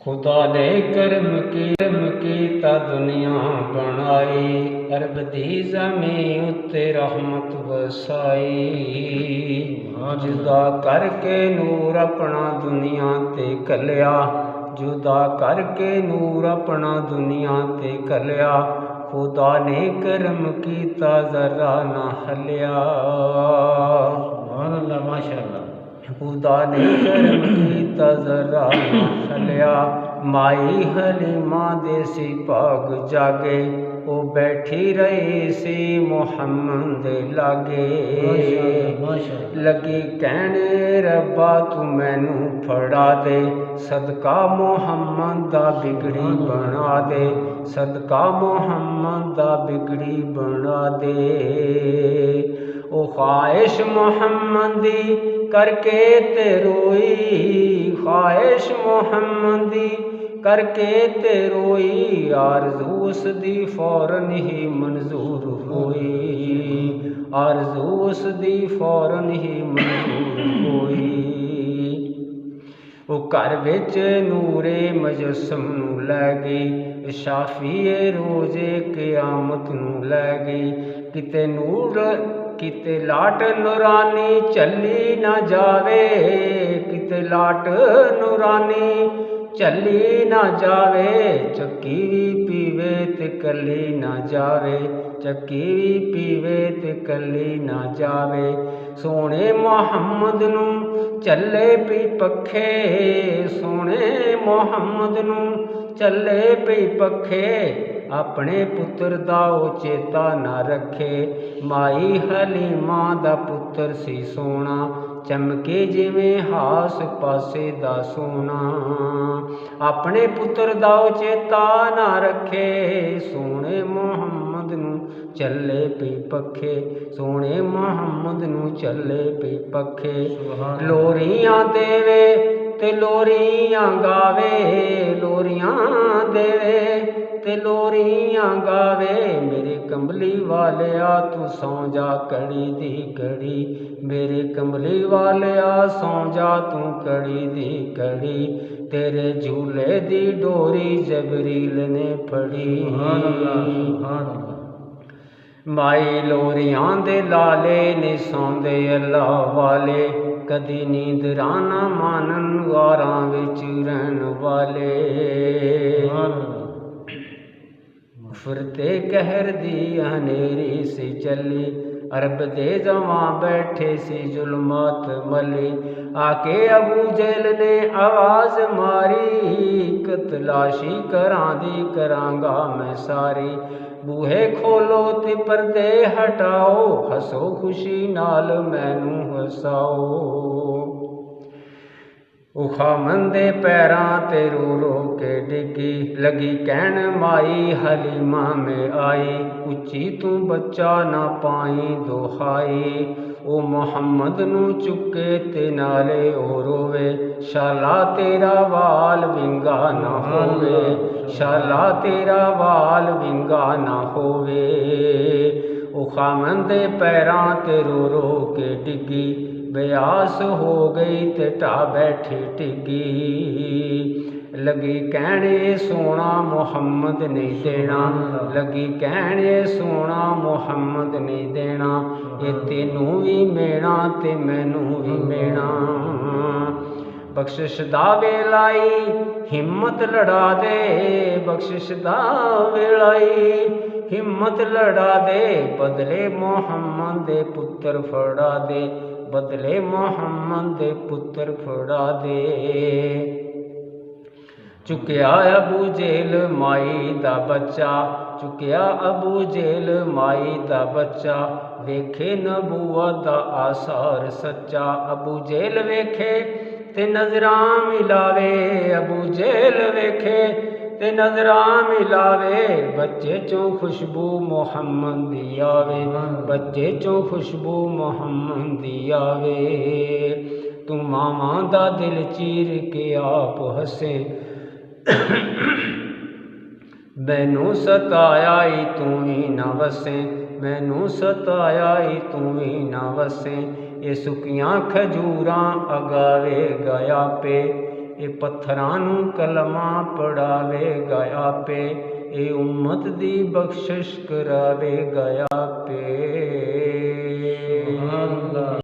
खुदा ने करम कीता दुनिया बनाई, अरब दी ज़मीं उत्ते रहमत वसाई। जुदा करके नूर अपना दुनिया ते कलिया, जुदा करके नूर अपना दुनिया ते कलिया। खुदा ने करम कीता ज़रा ना हलिया। माशाअल्लाह। खुदा ने करम कीता ज़रा ना हलिया। माई हलीमा दे सी भाग जागे, वो बैठी रही सी मुहम्मद दे लागे। लगी कहने रब्बा तू मैनू फड़ा दे, सदका मुहम्मद दा बिगड़ी बना दे, सदका मुहम्मद दा बिगड़ी बना दे। ओ ख्वाहिश मुहम्मद दी करके ते रोई, ख्वाहिश मुहम्मद दी करके ते रोई। आरज़ू उसदी फौरन ही मंजूर होई, आरज़ू उसदी फौरन ही मंजूर होई। वो घर विच नूरे मुजस्सम नू लै गई, शाफीए रोज़े क़यामत नू लै गई। किते नूर किते लाट नूरानी चली ना जावे, किते लाट नूरानी चली ना जावे। चक्की भी पीवे ते कली ना जावे, चक्की भी पीवे ते कली ना जावे। सोने मुहम्मद नू चले पी पखे, सोने मुहम्मद नू चले पी पखे। अपने पुत्र दा ओ चेता ना रखे, माई हलीमा दा पुत्र सी सोना, चमके जिवें हास पासे दा सोना। अपने पुत्र दा ओ चेता ना रखे, सोने मुहम्मद नू चले पी पखे, सोने मुहम्मद नू चले पी पखे। लोरियां देवे ते लोरियां गावे, लोरियां देवे ते लोरियां गावे। मेरे कमली वालिया तू सौ जा कड़ी दी कड़ी, मेरे कमली वालिया सौ जा तू कड़ी दी कड़ी। तेरे झूले दी डोरी जबरील ने फड़ी। माई लोरियां दे लाले ने सौंदे अल्लाह वाले, कदी नींदरां ना मानन वारां विच रहन वाले। फिरते कहर दी हनेरी सी चली, अरब दे जवां बैठे सी जुल्मत मली। आके अबू जहल ने आवाज़ मारी, कतलाशी करां दी करांगा मैं सारी। बूहे खोलो ते पर्दे हटाओ, हसो खुशी नाल मैनू हसाओ। खामन दे पैरां ते रो रो के डिगी, लगी कहन माई हलीमा में आई। उच्ची तू बच्चा ना पाई दोहाई, ओ मुहम्मद नू चुके ते नाले ओ रोवे। शाला तेरा वाल विंगा ना होवे, शाला तेरा वाल विंगा ना होवे। ओ खामन दे पैरां ते रो रो के डिगी, बेआस हो गई ते ढा बैठी टिगी। लगी कहने सोना मुहम्मद नहीं देना, लगी कहने सोना मुहम्मद नहीं देना। ये तेनू भी मेना ते मैनू भी मेना। बख्शिश दा वेलाई हिम्मत लड़ा दे, बख्शिश दा वेलाई हिम्मत लड़ा दे। बदले मुहम्मद दे पुत्र फड़ा दे, बदले मुहम्मद दे पुत्र फड़ा दे। चुकिया अबू जेल माई दा बच्चा, चुकिया अबू जेल माई दा बच्चा। वेखे नबूवत दा आसार सच्चा, अबू जेल वेखे ते नजरां मिलावे, अबू जेल वेखे ते नजरां मिलावे। बच्चे चों खुशबू मुहम्मद दी आवे, बच्चे चों खुशबू मुहम्मद दी आवे। तू मावां दा दिल चीर के आप हसे, मैनू सताया ही तू ही ना वसे, मैनू सताया ही तू ही ना वसे। ये सुकियां खजूरां अगावे गया पे, ਇਹ ਪੱਥਰਾਂ ਨੂੰ ਕਲਮਾਂ ਪੜਾਵੇਗਾ ਆਪੇ, ਇਹ ਉਮਤ ਦੀ ਬਖਸ਼ਿਸ਼ ਕਰਾਵੇਗਾ ਆਪੇ।